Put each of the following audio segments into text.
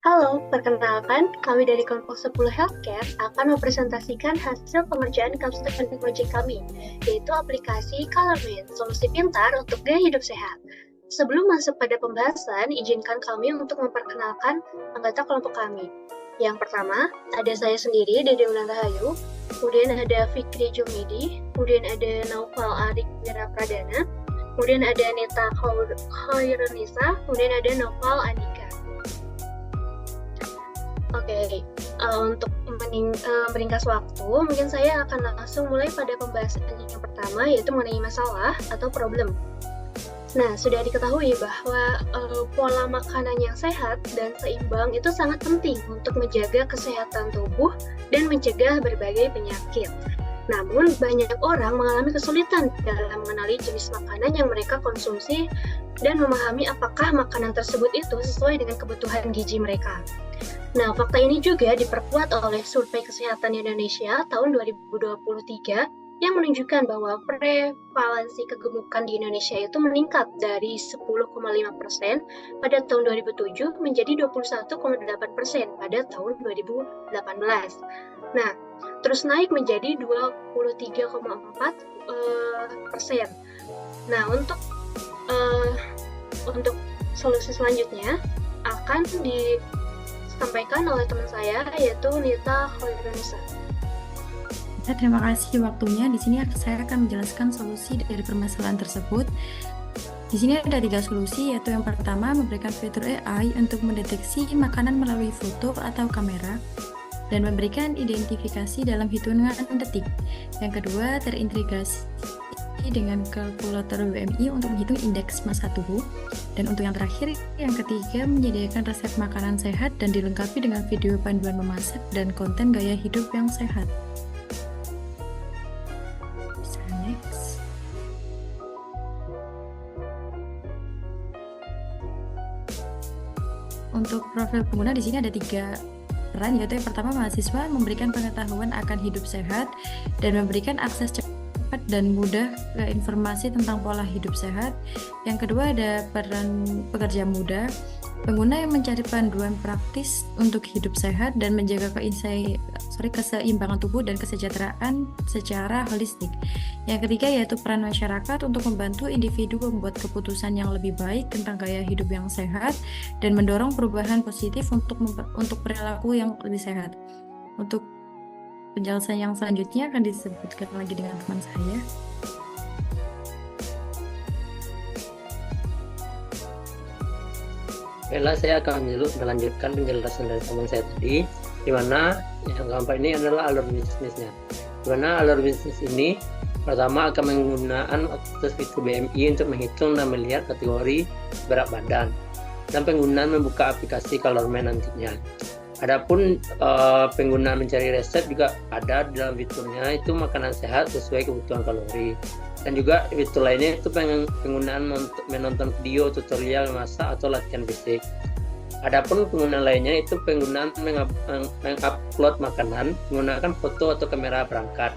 Halo, perkenalkan, kami dari kelompok 10 Healthcare akan mempresentasikan hasil pengerjaan custom project kami, yaitu aplikasi ColorMint, solusi pintar untuk gaya hidup sehat. Sebelum masuk pada pembahasan, izinkan kami untuk memperkenalkan anggota kelompok kami. Yang pertama, ada saya sendiri, Dede Ulan Rahayu, kemudian ada Fikri Jumidi, kemudian ada Naufal Arik Wira Pradana, kemudian ada Neta Khairunisa, kemudian ada Naufal Andika. Oke, untuk meringkas waktu, mungkin saya akan langsung mulai pada pembahasan yang pertama, yaitu mengenai masalah atau problem. Nah, sudah diketahui bahwa pola makanan yang sehat dan seimbang itu sangat penting untuk menjaga kesehatan tubuh dan mencegah berbagai penyakit. Namun, banyak orang mengalami kesulitan dalam mengenali jenis makanan yang mereka konsumsi dan memahami apakah makanan tersebut itu sesuai dengan kebutuhan gizi mereka. Nah, fakta ini juga diperkuat oleh Survei Kesehatan Indonesia tahun 2023 yang menunjukkan bahwa prevalensi kegemukan di Indonesia itu meningkat dari 10,5% pada tahun 2007 menjadi 21,8% pada tahun 2018. Nah, terus naik menjadi 23,4%. Nah, untuk solusi selanjutnya akan disampaikan oleh teman saya, yaitu Nita Khairunisa. Terima kasih waktunya. Di sini saya akan menjelaskan solusi dari permasalahan tersebut. Di sini ada 3 solusi, yaitu yang pertama memberikan fitur AI untuk mendeteksi makanan melalui foto atau kamera dan memberikan identifikasi dalam hitungan detik. Yang kedua, terintegrasi dengan kalkulator BMI untuk menghitung indeks massa tubuh. Dan untuk yang terakhir, yang ketiga, menyediakan resep makanan sehat dan dilengkapi dengan video panduan memasak dan konten gaya hidup yang sehat. Next. Untuk profil pengguna di sini ada 3 peran, yaitu yang pertama mahasiswa memberikan pengetahuan akan hidup sehat dan memberikan akses cepat dan mudah ke informasi tentang pola hidup sehat. Yang kedua ada peran pekerja muda, pengguna yang mencari panduan praktis untuk hidup sehat dan menjaga keseimbangan tubuh dan kesejahteraan secara holistik. Yang ketiga yaitu peran masyarakat untuk membantu individu membuat keputusan yang lebih baik tentang gaya hidup yang sehat dan mendorong perubahan positif untuk perilaku yang lebih sehat. Untuk penjelasan yang selanjutnya akan disebutkan lagi dengan teman saya. Baiklah, saya akan melanjutkan penjelasan dari teman saya tadi, di mana yang keempat ini adalah alur bisnisnya. Di mana alur bisnis ini pertama akan menggunakan akses fitur BMI untuk menghitung dan melihat kategori berat badan, dan penggunaan membuka aplikasi ColorMint nantinya. Adapun penggunaan mencari resep juga ada di dalam fiturnya, itu makanan sehat sesuai kebutuhan kalori. Dan juga fitur lainnya itu penggunaan menonton video tutorial memasak atau latihan fisik. Adapun penggunaan lainnya itu penggunaan mengupload makanan menggunakan foto atau kamera perangkat.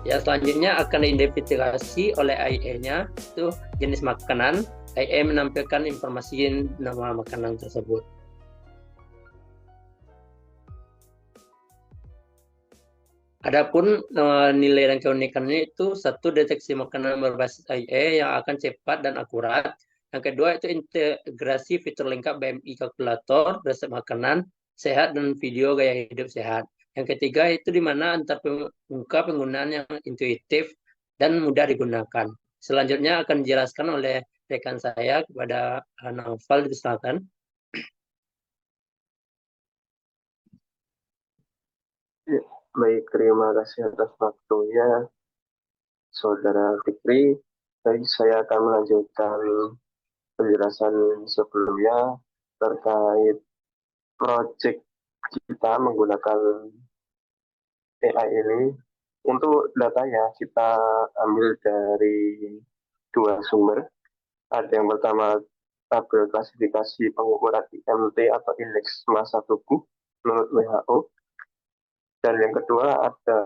Ya, selanjutnya akan diidentifikasi oleh AI-nya itu jenis makanan. AI menampilkan informasi nama makanan tersebut. Adapun nilai dan keunikannya itu satu, deteksi makanan berbasis AI yang akan cepat dan akurat. Yang kedua itu integrasi fitur lengkap BMI kalkulator, resep makanan sehat dan video gaya hidup sehat. Yang ketiga itu di mana antar penggunaan yang intuitif dan mudah digunakan. Selanjutnya akan dijelaskan oleh rekan saya kepada Naufal, silakan. Baik, terima kasih atas waktunya, Saudara Fikri. Baik, saya akan melanjutkan penjelasan sebelumnya terkait proyek kita menggunakan AI ini. Untuk datanya kita ambil dari 2 sumber. Ada yang pertama tabel klasifikasi pengukuran IMT atau indeks massa tubuh menurut WHO. Dan yang kedua ada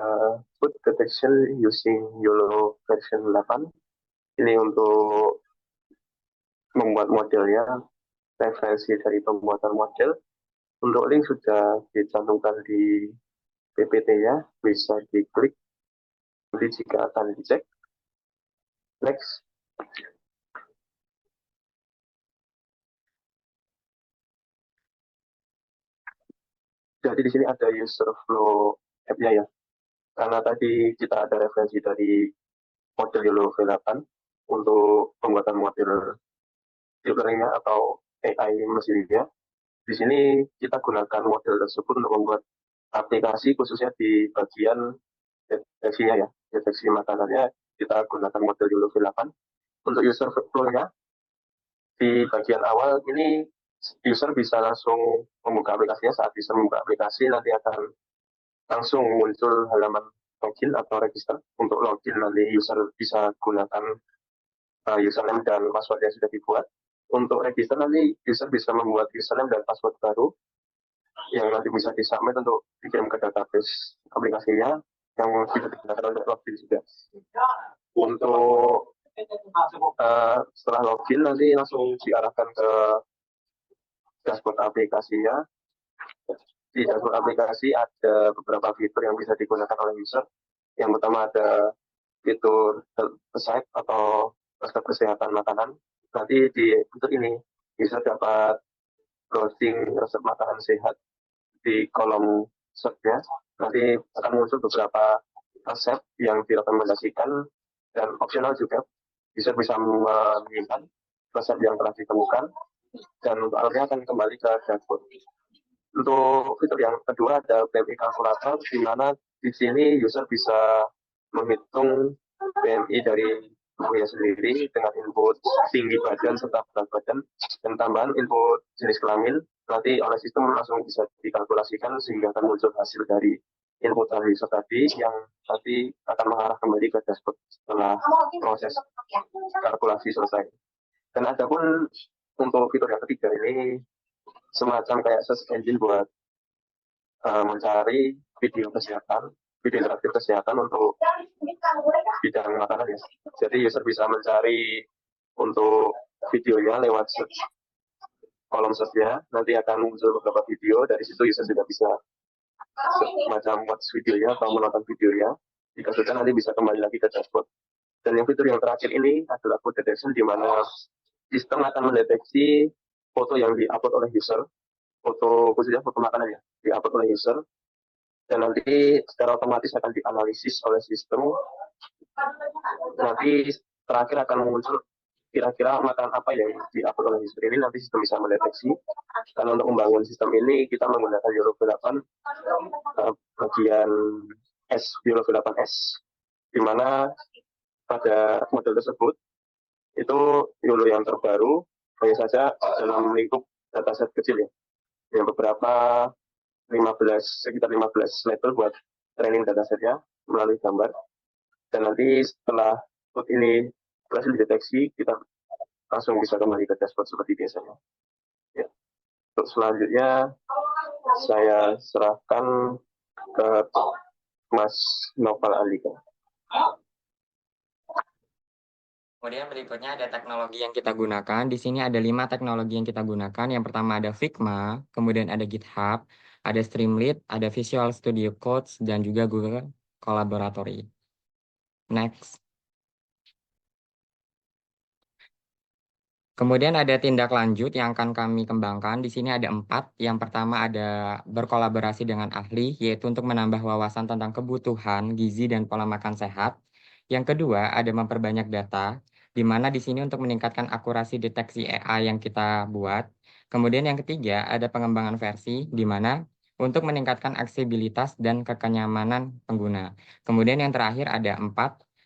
food detection using YOLO version 8. Ini untuk membuat modelnya, referensi dari pembuatan model. Untuk link sudah dicantumkan di PPT-nya, bisa diklik. Nanti jika akan dicek. Next. Jadi di sini ada user flow app-nya ya. Karena tadi kita ada referensi dari model YOLO V8 untuk pembuatan model deep learning atau AI mesinnya. Di sini kita gunakan model tersebut untuk membuat aplikasi khususnya di bagian deteksinya ya, deteksi makanannya kita gunakan model YOLO V8. Untuk user flow-nya di bagian awal ini user bisa langsung membuka aplikasinya. Saat user membuka aplikasi nanti akan langsung muncul halaman login atau register. Untuk login nanti user bisa gunakan username dan password yang sudah dibuat. Untuk register nanti user bisa membuat username dan password baru yang nanti bisa disubmit untuk dikirim ke database aplikasinya yang bisa digunakan untuk login juga. Untuk setelah login nanti langsung diarahkan ke dashboard aplikasinya. Di dashboard aplikasi ada beberapa fitur yang bisa digunakan oleh user. Yang pertama ada fitur resep atau resep kesehatan makanan. Nanti di fitur ini user dapat browsing resep makanan sehat di kolom search-nya. Nanti akan muncul beberapa resep yang direkomendasikan dan opsional juga. User bisa menginginkan resep yang telah ditemukan dan untuk alurnya akan kembali ke dashboard. Untuk fitur yang kedua ada BMI kalkulator, di mana di sini user bisa menghitung BMI dari tubuhnya sendiri dengan input tinggi badan serta berat badan dan tambahan input jenis kelamin. Nanti oleh sistem langsung bisa dikalkulasikan sehingga akan muncul hasil dari input dari user tadi yang nanti akan mengarah kembali ke dashboard setelah proses kalkulasi selesai. Dan ada pun untuk fitur yang ketiga ini semacam kayak search engine buat mencari video kesehatan, video interaktif kesehatan untuk bidang makanan ya. Jadi user bisa mencari untuk videonya lewat search kolom search-nya, nanti akan muncul beberapa video, dari situ user juga bisa macam watch videonya atau menonton videonya. Jika sudah nanti bisa kembali lagi ke dashboard. Dan yang fitur yang terakhir ini adalah food detection, di mana sistem akan mendeteksi foto yang diupload oleh user, foto khususnya foto makanan ya, diupload oleh user, dan nanti secara otomatis akan dianalisis oleh sistem. Nanti terakhir akan muncul kira-kira makanan apa yang diupload oleh user ini, nanti sistem bisa mendeteksi. Karena untuk membangun sistem ini kita menggunakan YOLO V8 bagian S, YOLO V8S, di mana pada model tersebut itu YOLO yang terbaru hanya saja dalam lingkup dataset kecil ya, yang beberapa sekitar 15 level buat training datasetnya melalui gambar. Dan nanti setelah code ini berhasil dideteksi, kita langsung bisa kembali ke dashboard seperti biasanya. Ya. Untuk selanjutnya saya serahkan ke Mas Noval Andika. Kemudian berikutnya ada teknologi yang kita gunakan. Di sini ada 5 teknologi yang kita gunakan. Yang pertama ada Figma, kemudian ada GitHub, ada Streamlit, ada Visual Studio Code, dan juga Google Collaboratory. Next. Kemudian ada tindak lanjut yang akan kami kembangkan. Di sini ada 4. Yang pertama ada berkolaborasi dengan ahli, yaitu untuk menambah wawasan tentang kebutuhan, gizi, dan pola makan sehat. Yang kedua ada memperbanyak data, di mana di sini untuk meningkatkan akurasi deteksi AI yang kita buat. Kemudian yang ketiga ada pengembangan versi, di mana untuk meningkatkan aksesibilitas dan kenyamanan pengguna. Kemudian yang terakhir ada 4,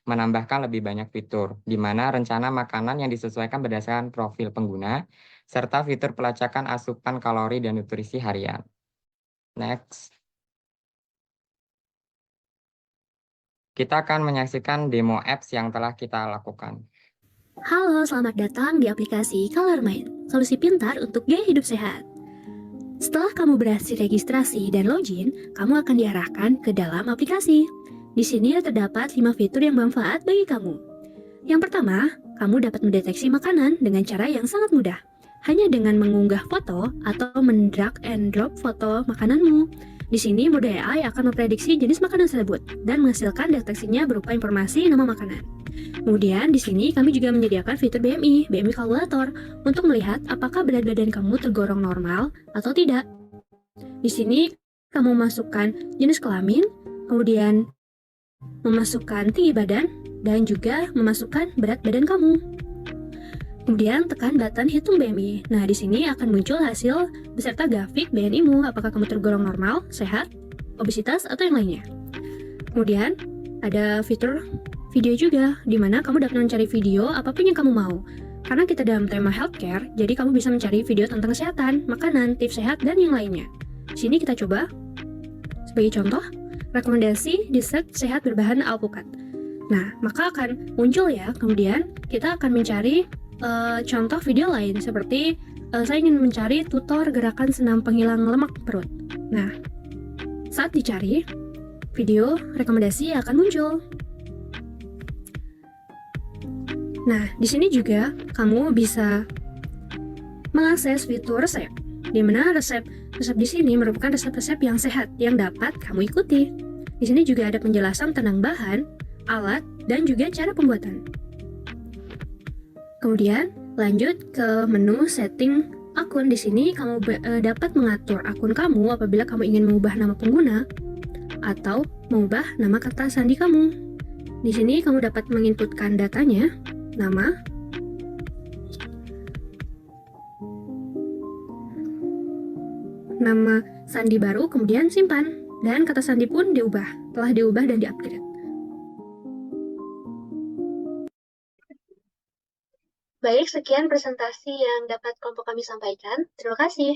menambahkan lebih banyak fitur, di mana rencana makanan yang disesuaikan berdasarkan profil pengguna, serta fitur pelacakan asupan kalori dan nutrisi harian. Next. Kita akan menyaksikan demo apps yang telah kita lakukan. Halo, selamat datang di aplikasi ColorMind, solusi pintar untuk gaya hidup sehat. Setelah kamu berhasil registrasi dan login, kamu akan diarahkan ke dalam aplikasi. Di sini terdapat 5 fitur yang bermanfaat bagi kamu. Yang pertama, kamu dapat mendeteksi makanan dengan cara yang sangat mudah. hanya dengan mengunggah foto atau mendrag and drop foto makananmu. Di sini mode AI akan memprediksi jenis makanan tersebut dan menghasilkan deteksinya berupa informasi nama makanan. Kemudian di sini kami juga menyediakan fitur BMI Calculator untuk melihat apakah berat badan kamu tergolong normal atau tidak. Di sini kamu masukkan jenis kelamin, kemudian memasukkan tinggi badan, dan juga memasukkan berat badan kamu. Kemudian tekan button hitung BMI. Nah, di sini akan muncul hasil beserta grafik BMI-mu, apakah kamu tergolong normal, sehat, obesitas, atau yang lainnya. Kemudian ada fitur video juga, di mana kamu dapat mencari video apapun yang kamu mau. Karena kita dalam tema healthcare, jadi kamu bisa mencari video tentang kesehatan, makanan, tips sehat, dan yang lainnya. Di sini kita coba, sebagai contoh, rekomendasi dessert sehat berbahan alpukat. Nah, maka akan muncul ya, kemudian kita akan mencari contoh video lain seperti saya ingin mencari tutor gerakan senam penghilang lemak perut. Nah, saat dicari, video rekomendasi akan muncul. Nah, di sini juga kamu bisa mengakses fitur resep, di mana resep di sini merupakan resep-resep yang sehat yang dapat kamu ikuti. Di sini juga ada penjelasan tentang bahan, alat, dan juga cara pembuatan. Kemudian lanjut ke menu setting akun. Di sini kamu dapat mengatur akun kamu apabila kamu ingin mengubah nama pengguna atau mengubah nama kata sandi kamu. Di sini kamu dapat menginputkan datanya, nama, nama sandi baru, kemudian simpan, dan kata sandi pun telah diubah dan diupgrade. Baik, sekian presentasi yang dapat kelompok kami sampaikan. Terima kasih.